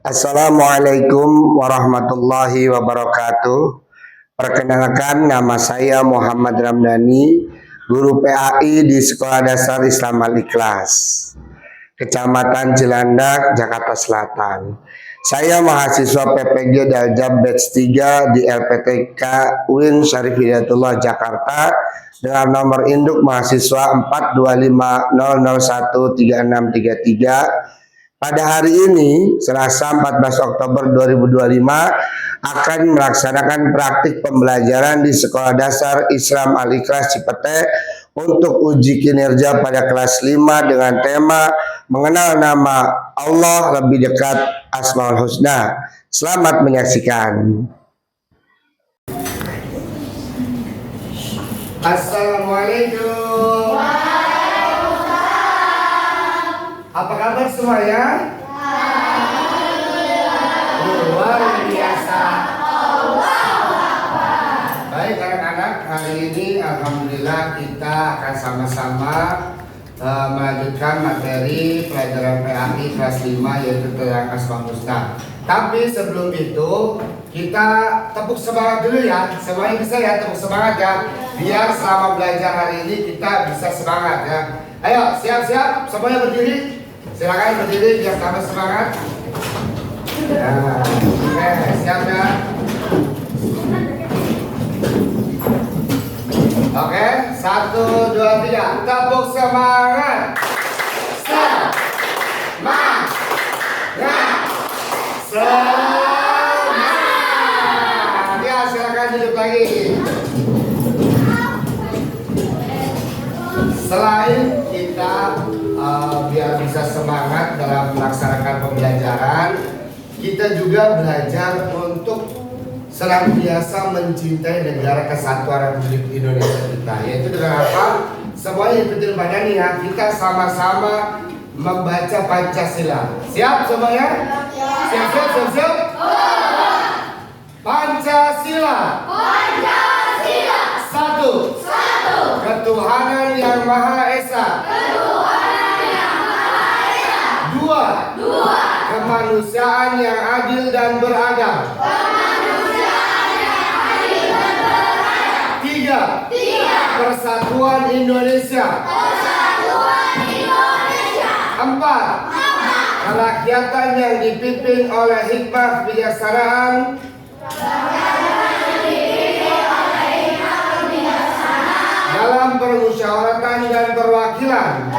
Assalamualaikum warahmatullahi wabarakatuh. Perkenalkan, nama saya Muhammad Ramdhani, guru PAI di Sekolah Dasar Islam Al-Ikhlas, Kecamatan Cilandak, Jakarta Selatan. Saya mahasiswa PPG Daljab Batch 3 di LPTK UIN Syarif Hidayatullah Jakarta dengan nomor induk mahasiswa 425001363. Pada hari ini, Selasa 14 Oktober 2025, akan melaksanakan praktik pembelajaran di Sekolah Dasar Islam Al-Ikhlas Cipete untuk uji kinerja pada kelas 5 dengan tema mengenal nama Allah lebih dekat Asmaul Husna. Selamat menyaksikan. Assalamualaikum. Apa kabar semuanya? Luar biasa. Baik anak-anak, hari ini alhamdulillah kita akan sama-sama melanjutkan materi pelajaran PAI kelas 5 yaitu tentang Asmaul Husna. Tapi sebelum itu kita tepuk semangat dulu ya. Semuanya bisa ya, tepuk semangat ya. Biar selama belajar hari ini kita bisa semangat ya. Ayo siap-siap semuanya berdiri. Silakan berdiri biar tambah semangat. Ya, oke, siap ya. Oke, 1, 2, 3, tepuk semangat. Semangat. Semangat. Ya, silakan duduk lagi. Selain kita biar bisa semangat dalam melaksanakan pembelajaran, kita juga belajar untuk senantiasa mencintai negara kesatuan Republik Indonesia kita. Yaitu dengan apa? Semuanya ikutin Pak Dani ya. Kita sama-sama membaca Pancasila. Siap semuanya? Siap. Pancasila. Satu. Ketuhanan yang Maha Esa. Dua. Kemanusiaan yang adil dan beradab. Tiga. Persatuan Indonesia. Empat. Kerakyatan yang dipimpin oleh hikmah kebijaksanaan. Dalam permusyawaratan dan perwakilan.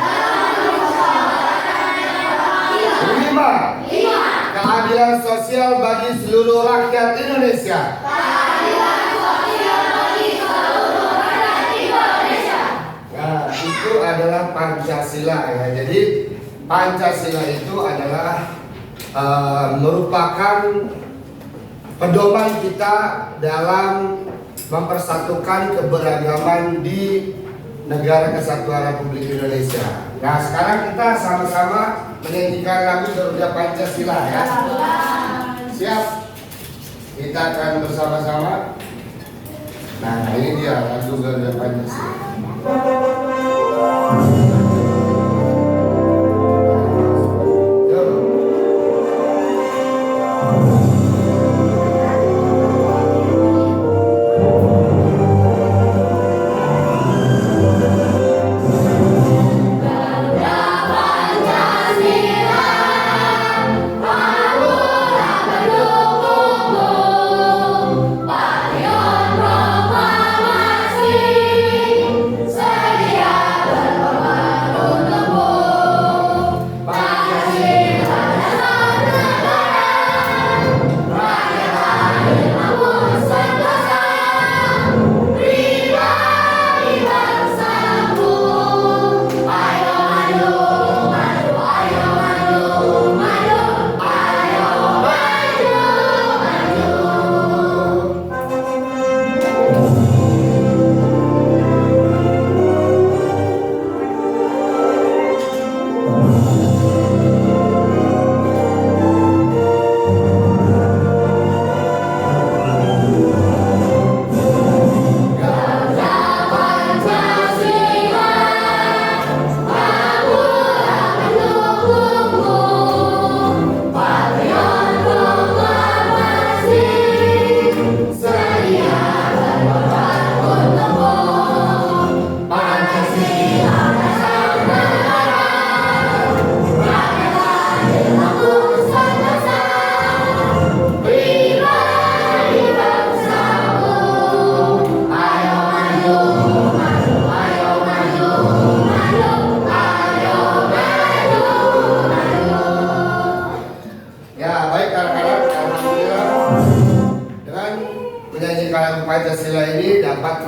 5. Keadilan sosial bagi seluruh rakyat Indonesia. Nah, itu adalah Pancasila ya. Jadi Pancasila itu adalah merupakan pedoman kita dalam mempersatukan keberagaman di negara kesatuan Republik Indonesia. Nah, sekarang kita sama-sama menyanyikan lagu Garuda Pancasila ya. Siap? Kita akan bersama-sama. Nah, ini dia lagu Garuda Pancasila. Sedia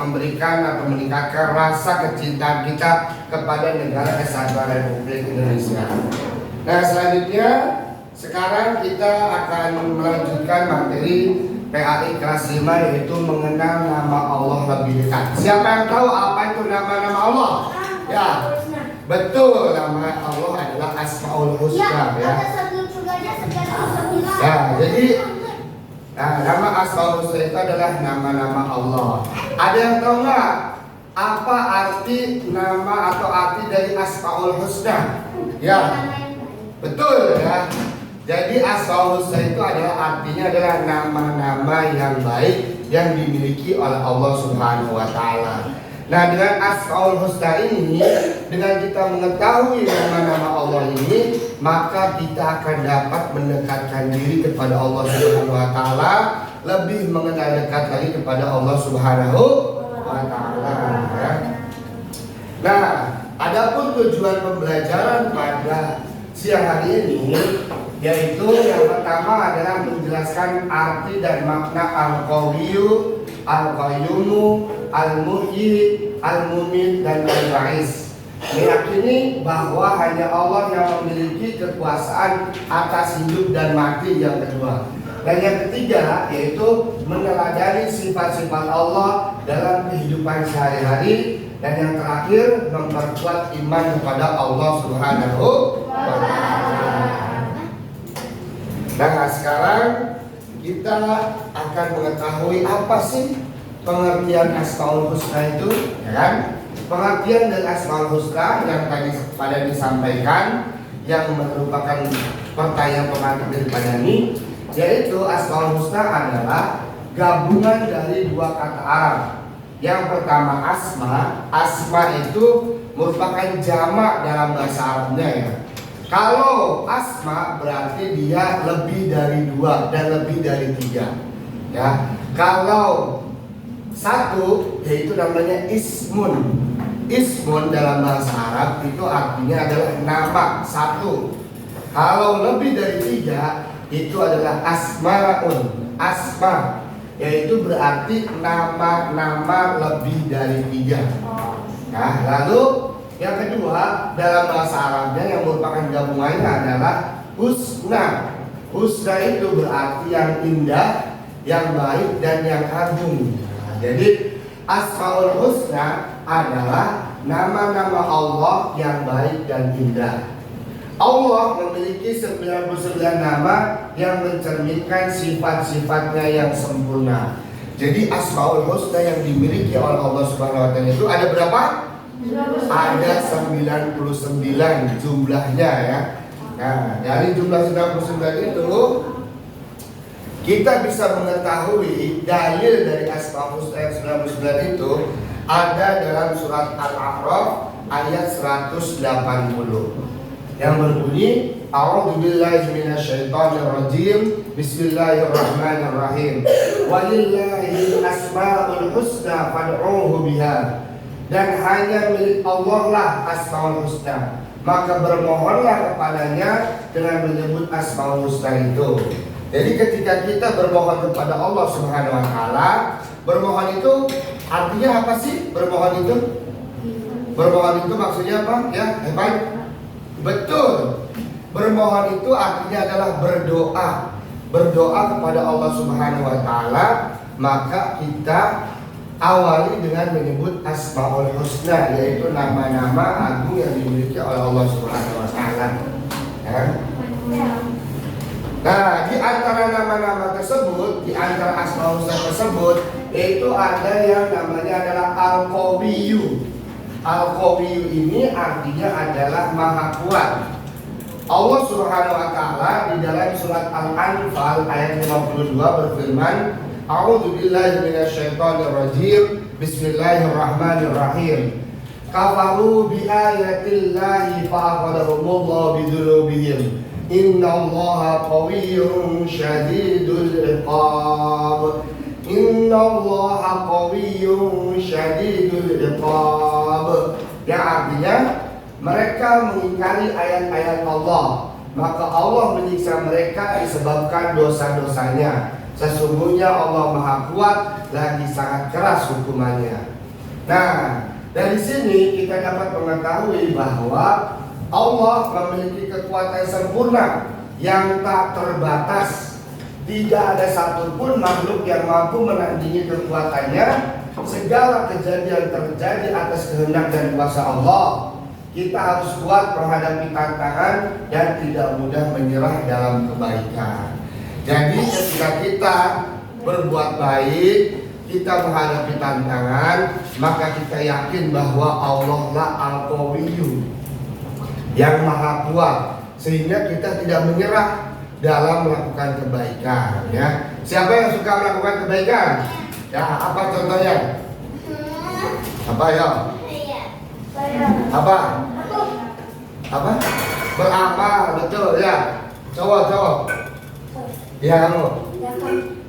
memberikan atau meningkatkan rasa kecintaan kita kepada negara kesatuan Republik Indonesia. Nah, selanjutnya sekarang kita akan melanjutkan materi PAI kelas 5, yaitu mengenal nama Allah lebih dekat. Siapa yang tahu apa itu nama-nama Allah? Ya, betul, nama Allah adalah Asmaul Husna, ya. Ya, jadi nama Asmaul Husna itu adalah nama-nama Allah. Ada yang tahu nggak apa arti nama atau arti dari Asmaul Husna? Ya, betul, ya. Jadi Asmaul Husna itu artinya adalah nama-nama yang baik yang dimiliki oleh Allah Subhanahu wa taala. Nah, dengan Asmaul Husna ini, dengan kita mengetahui nama-nama Allah ini, maka kita akan dapat mendekatkan diri kepada Allah Subhanahu wa taala, lebih mengenal dekat lagi kepada Allah Subhanahu wa taala, ya. Nah, adapun tujuan pembelajaran pada siang hari ini, yaitu yang pertama adalah menjelaskan arti dan makna Al-Qawiyyu, Al-Qayyumu, Al-Muhyi, Al-Mumit, dan Al-Ba'is. Meyakini bahwa hanya Allah yang memiliki kekuasaan atas hidup dan mati yang kedua. Dan yang ketiga yaitu meneladani sifat-sifat Allah dalam kehidupan sehari-hari. Dan yang terakhir memperkuat iman kepada Allah Subhanahu wa taala. Nah, sekarang kita akan mengetahui apa sih pengertian Asmaul Husna itu, ya kan? Pengertian dari Asmaul Husna yang tadi pada disampaikan, yang merupakan pertanyaan pemateri daripada ini, yaitu Asmaul Husna adalah gabungan dari dua kata Arab. Yang pertama asma itu merupakan jamak dalam bahasa Arabnya, ya. Kalau asma berarti dia lebih dari dua dan lebih dari tiga, ya. Kalau satu yaitu namanya ismun. Ismun dalam bahasa Arab itu artinya adalah nama satu. Kalau lebih dari tiga itu adalah asmaun. Asma yaitu berarti nama-nama lebih dari tiga. Nah, lalu yang kedua dalam bahasa Arabnya yang merupakan gabungannya adalah husna. Husna itu berarti yang indah, yang baik, dan yang agung. Nah, jadi Asmaul Husna adalah nama-nama Allah yang baik dan indah. Allah memiliki 99 nama yang mencerminkan sifat-sifatnya yang sempurna. Jadi Asmaul Husna yang dimiliki oleh Allah Subhanahu wa taala itu ada berapa? Ada 99 jumlahnya, ya. Nah, dari jumlah 99 itu kita bisa mengetahui dalil dari Asmaul Husna yang 99 itu ada dalam surat Al-A'raf ayat 180 yang berbunyi A'udzubillahi minasyaitonirrajim Bismillahirrahmanirrahim Walillahil asmaul husna fad'uhu biha. Dan hanya milik Allah lah Asmaul Husna, maka bermohonlah kepadanya dengan menyebut Asmaul Husna itu. Jadi ketika kita bermohon kepada Allah Subhanahu wa taala, bermohon itu artinya apa sih? Bermohon itu maksudnya apa? Ya, baik. Betul. Bermohon itu artinya adalah berdoa. Berdoa kepada Allah Subhanahu wa taala, maka kita awali dengan menyebut Asmaul Husna, yaitu nama-nama agung yang dimiliki oleh Allah Subhanahu wa taala. Ya. Nah, di antara nama-nama tersebut, di antara Asmaul Husna tersebut, yaitu ada yang namanya adalah Al-Qawiyyu. Al-Qawiyyu ini artinya adalah Maha Kuat. Allah Subhanahu wa taala di dalam surat Al-Anfal ayat 52 berfirman, A'udzubillahi minasyaitonirrajim. Bismillahirrahmanirrahim. Kafaru bi ayatillahi fa'aqadahumullahu bidzunubihim. Innallaha qawiyyun syadidul iqab. Innallaha qawiyyun syadidul iqab. Yang artinya mereka mengingkari ayat-ayat Allah, maka Allah menyiksa mereka disebabkan dosa-dosanya. Sesungguhnya Allah Maha Kuat lagi sangat keras hukumannya. Nah, dari sini kita dapat mengetahui bahwa Allah memiliki kekuatan sempurna yang tak terbatas. Tidak ada satupun makhluk yang mampu menandingi kekuatannya. Segala kejadian terjadi atas kehendak dan kuasa Allah. Kita harus kuat menghadapi tantangan dan tidak mudah menyerah dalam kebaikan. Jadi ketika kita berbuat baik, kita menghadapi tantangan, maka kita yakin bahwa Allah lah Al-Qawiyyu, yang maha kuat, sehingga kita tidak menyerah dalam melakukan kebaikan. Ya, siapa yang suka melakukan kebaikan? Ya, apa contohnya? Apa ya? Apa? Apa? Beramal, betul ya. Cowok. Ya kamu.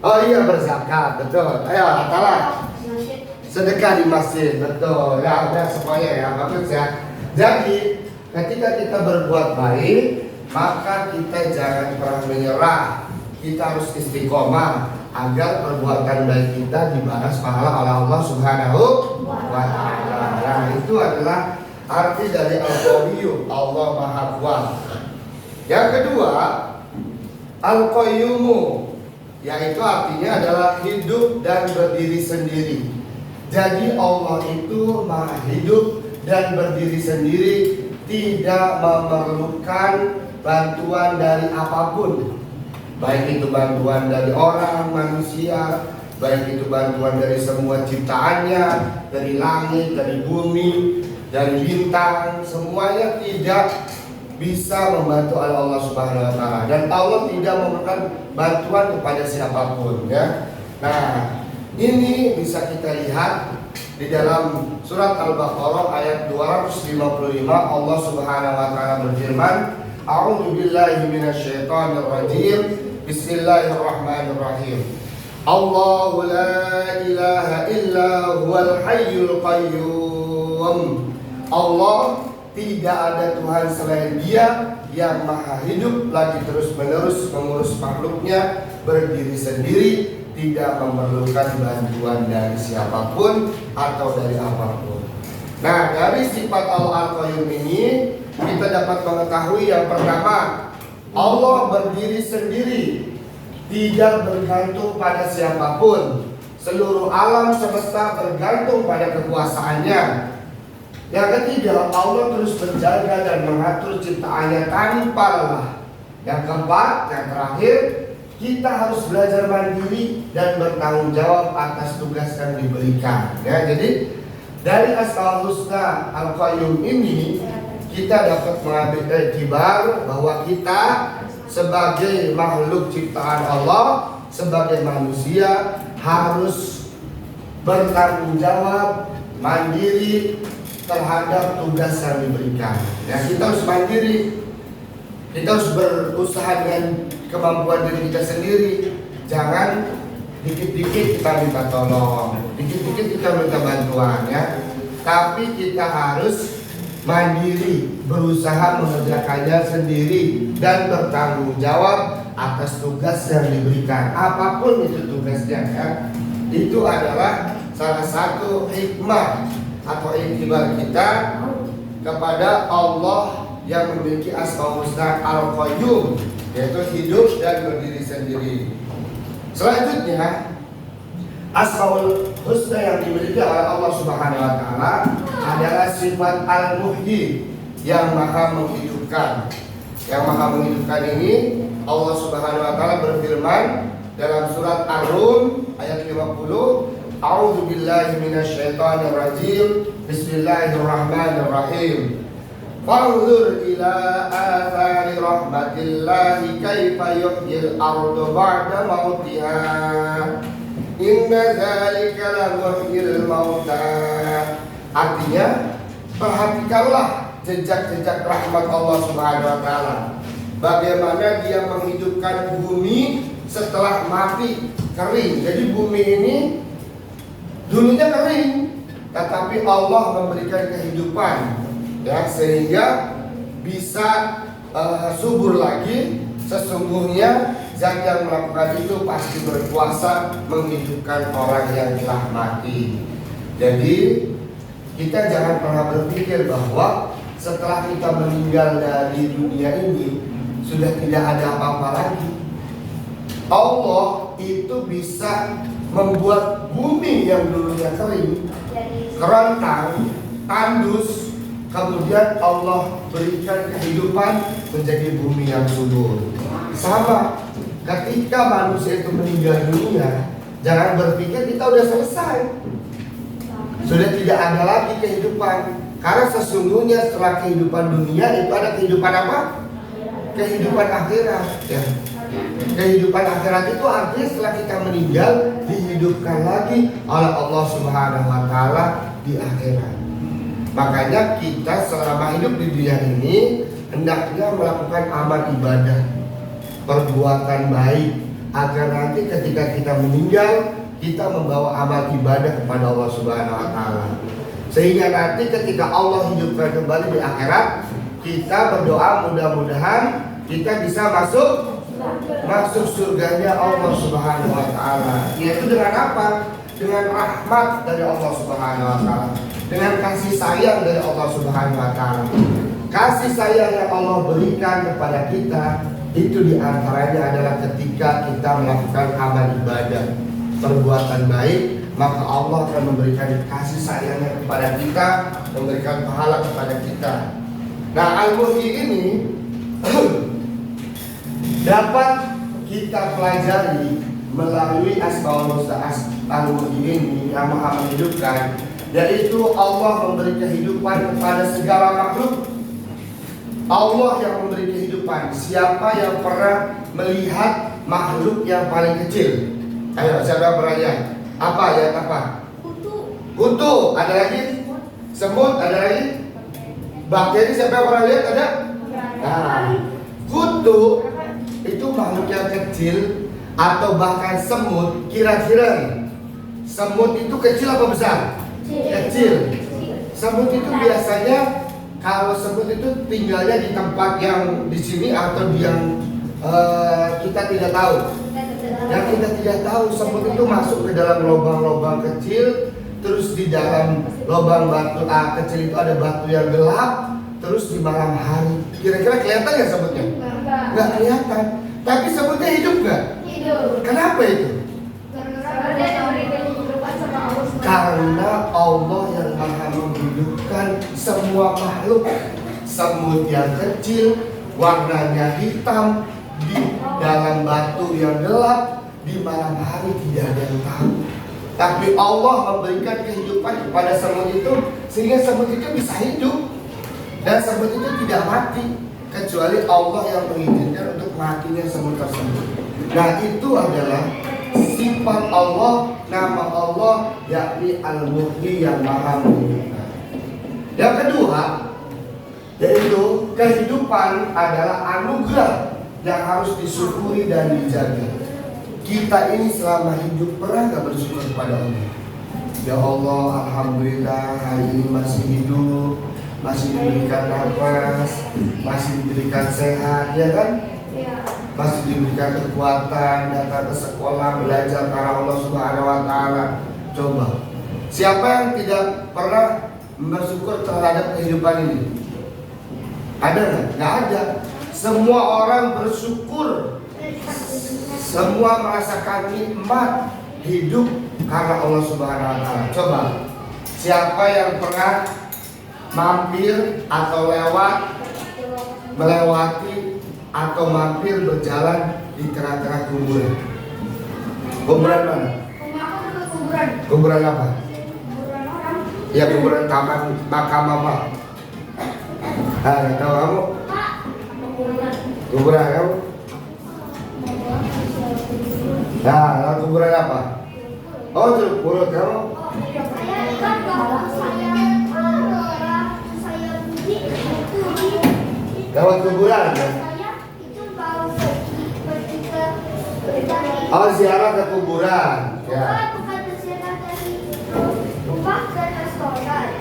Oh iya, berzakat, betul. Ayo, Atala. Sedekah di masjid, betul. Ya, udah semuanya ya, bagus ya. Jadi, ketika kita berbuat baik, maka kita jangan pernah menyerah. Kita harus istiqomah agar perbuatan baik kita dibalas pahala oleh Allah Subhanahu wa Ta'ala. Nah, itu adalah arti dari Al-Qawiyyu, Allah Maha Kuat. Yang kedua, Al-Qayyumu, yaitu artinya adalah hidup dan berdiri sendiri. Jadi Allah itu maha hidup dan berdiri sendiri, tidak memerlukan bantuan dari apapun. Baik itu bantuan dari orang, manusia, baik itu bantuan dari semua ciptaannya, dari langit, dari bumi, dari bintang, semuanya tidak bisa membantu oleh Allah Subhanahu wa Ta'ala. Dan Allah tidak memerlukan bantuan kepada siapapun, ya. Nah, ini bisa kita lihat di dalam surat Al-Baqarah ayat 255. Allah Subhanahu wa Ta'ala berfirman, A'udzu billahi minasyaitonir rajim. Bismillahirrahmanirrahim. Allahu la ilaha illa huwal hayyul qayyum. Allah, tidak ada Tuhan selain Dia yang maha hidup lagi terus-menerus mengurus makhluknya, berdiri sendiri, tidak memerlukan bantuan dari siapapun atau dari apapun. Nah, dari sifat Allah Al-Qayyum ini kita dapat mengetahui yang pertama, Allah berdiri sendiri, tidak bergantung pada siapapun. Seluruh alam semesta bergantung pada kekuasaannya. Yang ketiga, Allah terus menjaga dan mengatur ciptaannya tanpa lelah. Yang keempat, yang terakhir, kita harus belajar mandiri dan bertanggung jawab atas tugas yang diberikan. Ya, jadi dari Asmaul Husna Al-Qayyum ini kita dapat mengambil iktibar bahwa kita sebagai makhluk ciptaan Allah, sebagai manusia harus bertanggung jawab, mandiri terhadap tugas yang diberikan. Ya, kita harus mandiri. Kita harus berusaha dengan kemampuan diri kita sendiri. Jangan dikit-dikit kita minta tolong, dikit-dikit kita minta bantuan, ya. Tapi kita harus mandiri, berusaha mengerjakannya sendiri dan bertanggung jawab atas tugas yang diberikan. Apapun itu tugasnya, ya. Itu adalah salah satu hikmah atau iktibar kita kepada Allah yang memiliki Asmaul Husna Al-Qayyum, yaitu hidup dan berdiri sendiri. Selanjutnya, Asmaul Husna yang dimiliki oleh Allah Subhanahu wa Ta'ala adalah sifat Al-Muhyi, yang maha menghidupkan. Yang maha menghidupkan ini Allah Subhanahu wa Ta'ala berfirman dalam surat Ar-Rum ayat 50, A'udzu billahi minasyaitonir rajim. Bismillahirrahmanirrahim. Fanzur ila athari rahmatillahi kaifa yuhyil ardu ba'da mautiha. Inna dzalika la muhyil mauta. Artinya, perhatikanlah jejak-jejak rahmat Allah Subhanahu wa Ta'ala. Bagaimana Dia menghidupkan bumi setelah mati, kering. Jadi bumi ini dulunya kering, tetapi Allah memberikan kehidupan, ya, sehingga bisa subur lagi. Sesungguhnya Zat yang melakukan itu pasti berkuasa menghidupkan orang yang telah mati. Jadi kita jangan pernah berpikir bahwa setelah kita meninggal dari dunia ini sudah tidak ada apa-apa lagi. Allah itu bisa membuat bumi yang dulunya kering, kerontang, tandus, kemudian Allah berikan kehidupan menjadi bumi yang subur. Sama, ketika manusia itu meninggal dunia, jangan berpikir kita udah selesai, sudah tidak ada lagi kehidupan. Karena sesungguhnya setelah kehidupan dunia itu ada kehidupan apa? Kehidupan akhirat ya. Kehidupan akhirat itu artinya setelah kita meninggal dihidupkan lagi oleh Allah Subhanahu wa taala di akhirat. Makanya kita selama hidup di dunia ini hendaknya melakukan amal ibadah, perbuatan baik, agar nanti ketika kita meninggal kita membawa amal ibadah kepada Allah Subhanahu wa taala. Sehingga nanti ketika Allah hidupkan kembali di akhirat, kita berdoa mudah-mudahan kita bisa masuk surganya Allah Subhanahu wa taala. Yaitu dengan apa? Dengan rahmat dari Allah Subhanahu wa taala, dengan kasih sayang dari Allah Subhanahu wa taala. Kasih sayang yang Allah berikan kepada kita itu diantaranya adalah ketika kita melakukan amal ibadah, perbuatan baik, maka Allah akan memberikan kasih sayangnya kepada kita, memberikan pahala kepada kita. Nah, Al-Muhyi ini dapat kita pelajari melalui Asmaul Husna Al-Muhyi ini yang Maha menghidupkan, yaitu Allah memberi kehidupan kepada segala makhluk. Allah yang memberi kehidupan. Siapa yang pernah melihat makhluk yang paling kecil? Ayo, siapa berani? Apa ya, apa? Kutu. Ada lagi? Semut. Ada lagi? Bakteri. Siapa yang pernah lihat? Ada? Nah, kutu itu makhluk yang kecil, atau bahkan semut. Kira-kira semut itu kecil apa besar? Kecil. Semut itu biasanya, kalau semut itu tinggalnya di tempat yang di sini atau di yang kita tidak tahu. Yang kita tidak tahu, semut itu masuk ke dalam lubang-lubang kecil, terus di dalam lubang batu kecil itu ada batu yang gelap, terus di malam hari. Kira-kira kelihatan ya semutnya? Nggak kelihatan. Tapi semutnya hidup nggak? Hidup. Kenapa itu? Karena Allah yang Maha menghidupkan semua makhluk. Semut yang kecil, warnanya hitam, di dalam batu yang gelap, di malam hari tidak ada yang tahu. Tapi Allah memberikan kehidupan kepada semut itu, sehingga semut itu bisa hidup. Dan semut itu tidak mati, kecuali Allah yang mengizinkan untuk matinya semut tersebut. Nah, itu adalah sifat Allah, nama Allah, yakni Al-Muhyi yang Maha menghidupkan. Yang kedua, yaitu kehidupan adalah anugerah yang harus disyukuri dan dijaga. Kita ini selama hidup pernah gak bersyukur kepada Allah? Ya Allah, alhamdulillah hari ini masih hidup, masih diberikan nafas, masih diberikan sehat, ya kan? Masih diberikan kekuatan, datang ke sekolah, belajar karena Allah Subhanahu wa taala. Coba, siapa yang tidak pernah bersyukur terhadap kehidupan ini? Ada nggak? Nggak ada. Semua orang bersyukur, semua merasakan nikmat hidup karena Allah Subhanahu wa taala. Coba, siapa yang pernah mampir atau melewati atau mampir berjalan di tengah-tengah kuburan? Kuburan mana? Kuburan apa? Ya, kuburan taman makam apa? Nggak tahu kamu? Kuburan kamu? Nah, lalu kuburan apa? Oh, itu kuburan kamu? Lewat kuburan ya? Oh, ziarah ke kuburan ya.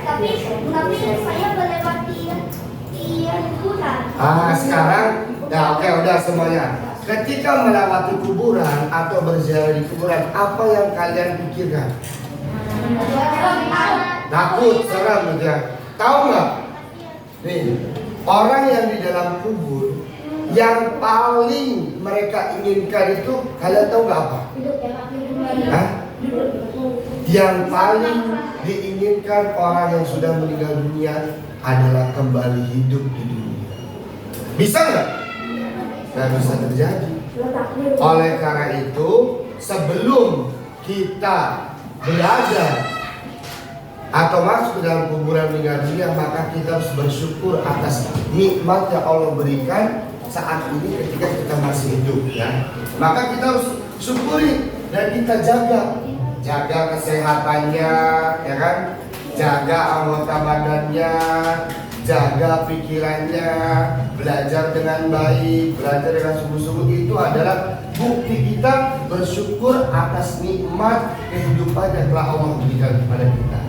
Tapi saya melewati kuburan. Sekarang ya, oke, udah semuanya. Ketika melewati kuburan atau berziarah di kuburan, apa yang kalian pikirkan? takut, serem gitu ya. Tahu nggak? Nih, orang yang di dalam kubur yang paling mereka inginkan itu, kalian tahu nggak apa? Hah? Yang paling diinginkan orang yang sudah meninggal dunia adalah kembali hidup di dunia. Bisa nggak? Nggak bisa terjadi. Oleh karena itu, sebelum kita belajar atau masuk ke dalam kuburan meninggal dunia, maka kita harus bersyukur atas nikmat yang Allah berikan saat ini ketika kita masih hidup ya. Maka kita harus syukuri dan kita jaga kesehatannya ya kan, jaga anggota badannya, jaga pikirannya, belajar dengan baik, belajar dengan sungguh-sungguh. Itu adalah bukti kita bersyukur atas nikmat kehidupan yang telah Allah berikan kepada kita.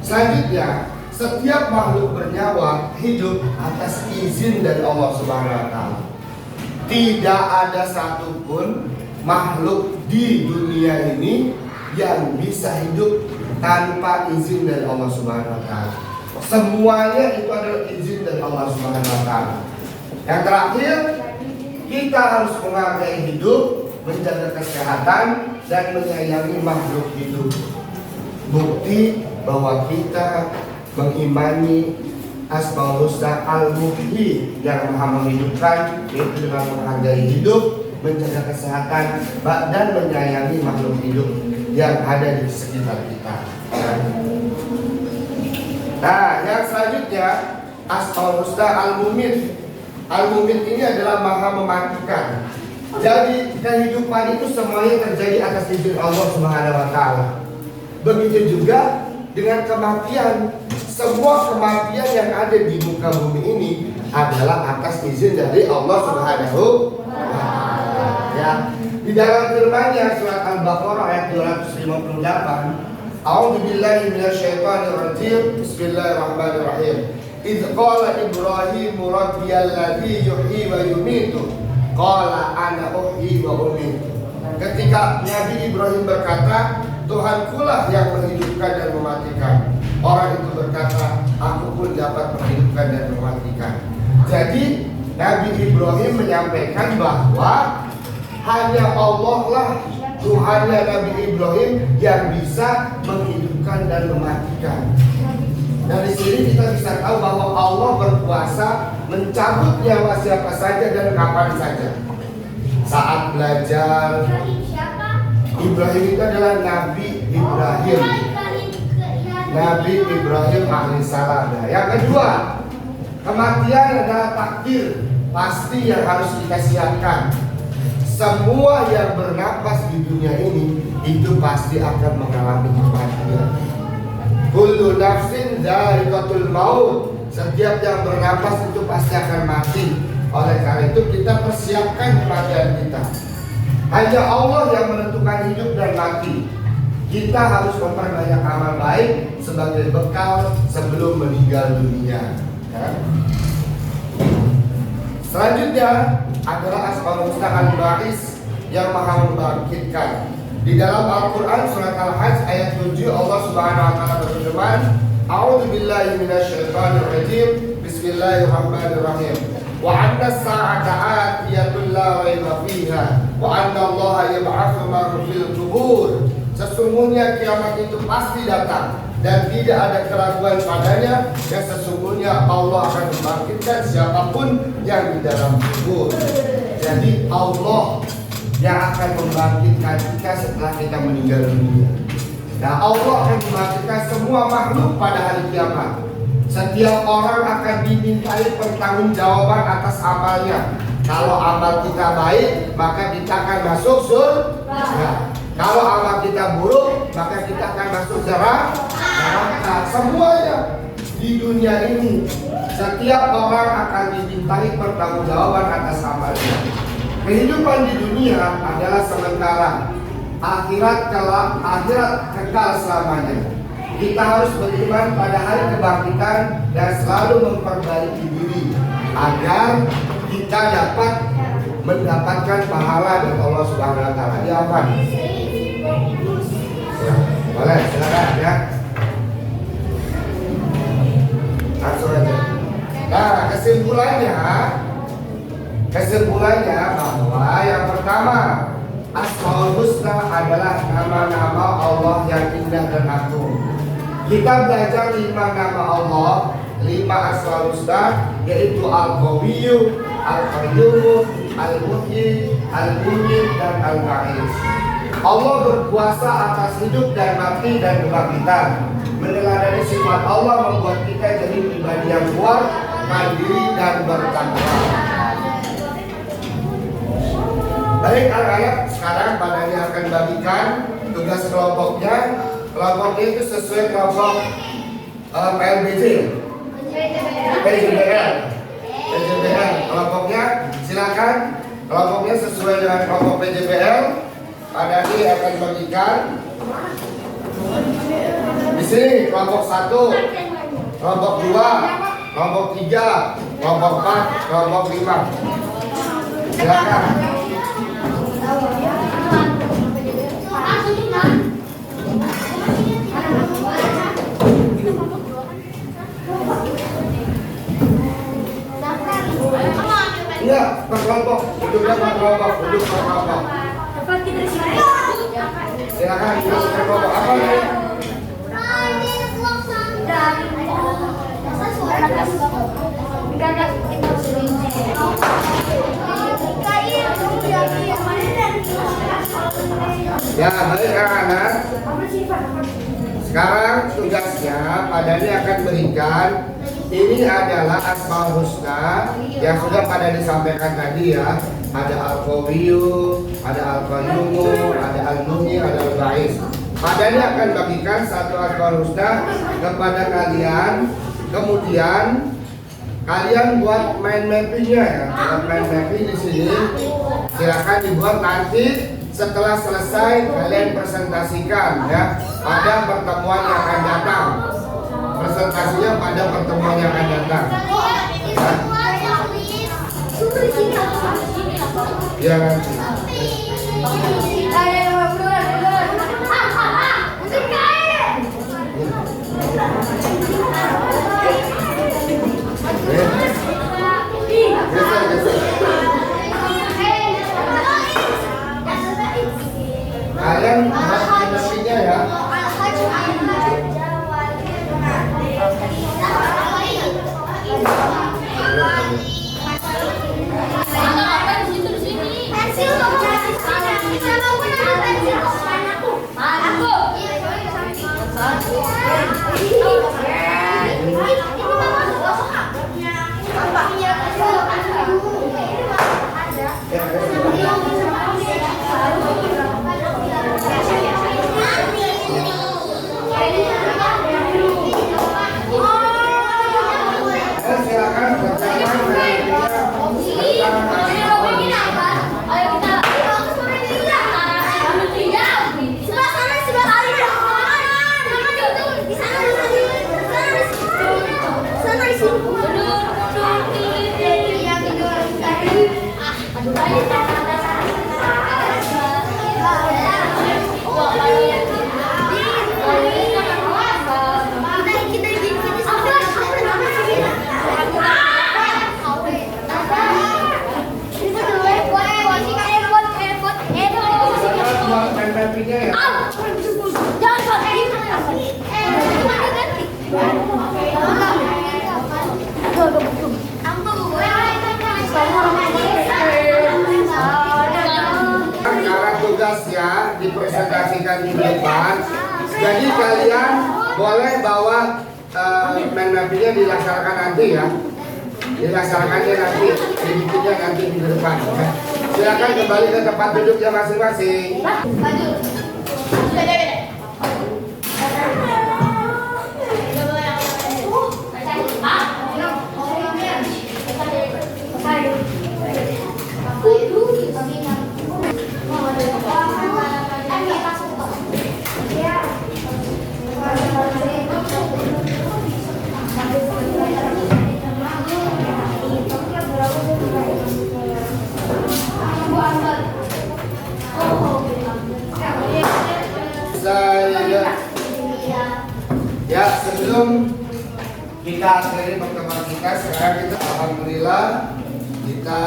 Selanjutnya, setiap makhluk bernyawa hidup atas izin dari Allah Subhanahu wa Ta'ala. Tidak ada satupun makhluk di dunia ini yang bisa hidup tanpa izin dari Allah Subhanahu wa Ta'ala. Semuanya itu adalah izin dari Allah Subhanahu wa Ta'ala. Yang terakhir, kita harus menghargai hidup, menjaga kesehatan, dan menyayangi makhluk hidup. Bukti bahwa kita mengimani Asmaul Husna Al-Muhyi yang maha menghidupkan, yaitu dengan menghargai hidup, menjaga kesehatan, dan menyayangi makhluk hidup yang ada di sekitar kita. Nah, yang selanjutnya Asmaul Husna Al-Mumit. Al-Mumit ini adalah maha mematikan. Jadi kehidupan itu semuanya terjadi atas izin Allah Subhanahu wa Ta'ala. Begitu juga dengan kematian. Semua kematian yang ada di muka bumi ini adalah atas izin dari Allah Subhanahu wa Ta'ala. Ya. Di dalam firman-Nya surat Al-Baqarah ayat 258, A'udzubillahi minasyaitonirrajim. Bismillahirrahmanirrahim. Idz qala Ibrahim rabbiyalladzi yuhyi wa yumiitu qala ana uhyi wa umiitu. Ketika Nabi Ibrahim berkata, Tuhankulah yang menghidupkan dan mematikan. Orang itu berkata, aku pun dapat menghidupkan dan mematikan. Jadi Nabi Ibrahim menyampaikan bahwa hanya Allah lah Tuhannya Nabi Ibrahim yang bisa menghidupkan dan mematikan. Dari sini kita bisa tahu bahwa Allah berkuasa mencabut nyawa siapa saja dan kapan saja. Saat belajar, Ibrahim itu adalah Nabi Ibrahim. Nabi Ibrahim alaihissalam. Yang kedua, kematian adalah takdir pasti yang harus kita siapkan. Semua yang bernapas di dunia ini itu pasti akan mengalami kematian. Kullu nafsin dha'iqatul maut. Setiap yang bernapas itu pasti akan mati. Oleh karena itu kita persiapkan kematian kita. Hanya Allah yang menentukan hidup dan mati. Kita harus memperbanyak amal baik sebagai bekal sebelum meninggal dunia. Ya. Selanjutnya adalah Asmaul Husna Al-Ba'is yang maha membangkitkan. Di dalam Al-Quran surat Al-Hajj ayat 7 Allah Subhanahu wa Ta'ala berfirman, A'udzubillahi minasyaitonirrajim. Bismillahirrahmanirrahim. Wa 'anna as-sa'ata atiyatun la raiba fiha wa 'anna Allaha yab'atsu man fil qubur. Sesungguhnya kiamat itu pasti datang dan tidak ada keraguan padanya, dan sesungguhnya Allah akan membangkitkan siapapun yang di dalam kubur. Jadi Allah yang akan membangkitkan kita setelah kita meninggal dunia. Nah, Allah akan membangkitkan semua makhluk pada hari kiamat. Setiap orang akan dimintai pertanggungjawaban atas amalnya. Kalau amal kita baik, maka kita akan masuk surga. Kalau amal kita buruk, maka kita akan masuk neraka. Semuanya di dunia ini, setiap orang akan dimintai pertanggungjawaban atas amalnya. Kehidupan di dunia adalah sementara, akhirat kekal selamanya. Kita harus beriman pada hari kebangkitan dan selalu memperbaiki diri agar kita dapat mendapatkan pahala dari Allah Subhanahu wa Ta'ala. Ya, apa? Ya, boleh, silakan ya. Langsung aja. Nah, kesimpulannya bahwa yang pertama, Asmaul Husna adalah nama-nama Allah yang indah dan agung. Kita belajar 5 nama Allah, 5 Asmaul Husna, yaitu Al-Qawiyyu, Al-Qayyum, Al-Muhyi, Al-Munyit, dan Al-Ba'is. Allah berkuasa atas hidup dan mati dan kebangkitan. Meneladani sifat Allah membuat kita jadi pribadi yang kuat, mandiri, dan bertakwa. Baik anak-anak, sekarang Pak Dani akan bagikan tugas kelompoknya. Kelompoknya itu sesuai kelompok PLBJ, PJBL. Kelompoknya silakan. Kelompoknya sesuai dengan kelompok PJBL. Pak Dani akan bagikan. Di sini kelompok 1, kelompok 2, kelompok 3, kelompok 4, kelompok 5. Silakan. Enggak, per kelompok. Duduknya per kelompok. Duduk per kelompok. Silakan duduk per kelompok. Apa nih? Ya, baik anak-anak. Sekarang tugasnya Pak Dani akan berikan. Ini adalah Asmaul Husna yang sudah Pak Dani sampaikan tadi ya. Ada Al-Qawiyyu, ada Al-Qayyum, ada Al-Muhyi, ada Al-Ba'is. Pak Dani akan bagikan satu Asmaul Husna kepada kalian. Kemudian kalian buat mind mappingnya ya. Buat mind mapping di sini. Silakan dibuat nanti. Setelah selesai kalian presentasikan ya pada pertemuan yang akan datang. Presentasinya pada pertemuan yang akan datang. Ya. Kalian buat nasinya ya. Tugasnya dipresentasikan di depan. Jadi kalian boleh bawa mind mappingnya dilaksanakan nanti ya. Dilaksanakannya nanti, dibikinnya nanti di depan ya. Silakan kembali ke tempat duduknya masing-masing. Ya, sebelum kita Kita akhiri pertemuan kita. Sekarang kita alhamdulillah kita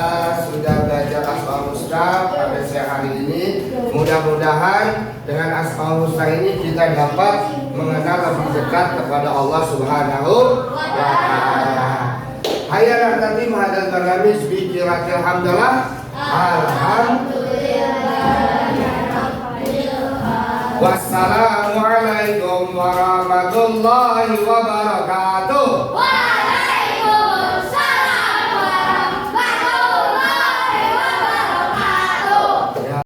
sudah belajar Asmaul Husna pada siang hari ini. Mudah-mudahan dengan Asmaul Husna ini kita dapat mengenal lebih dekat kepada Allah Subhanahu wa Ta'ala. Hayya nanti mahadal baramis bi qiraatil hamdalah. Wassalamualaikum warahmatullahi wabarakatuh.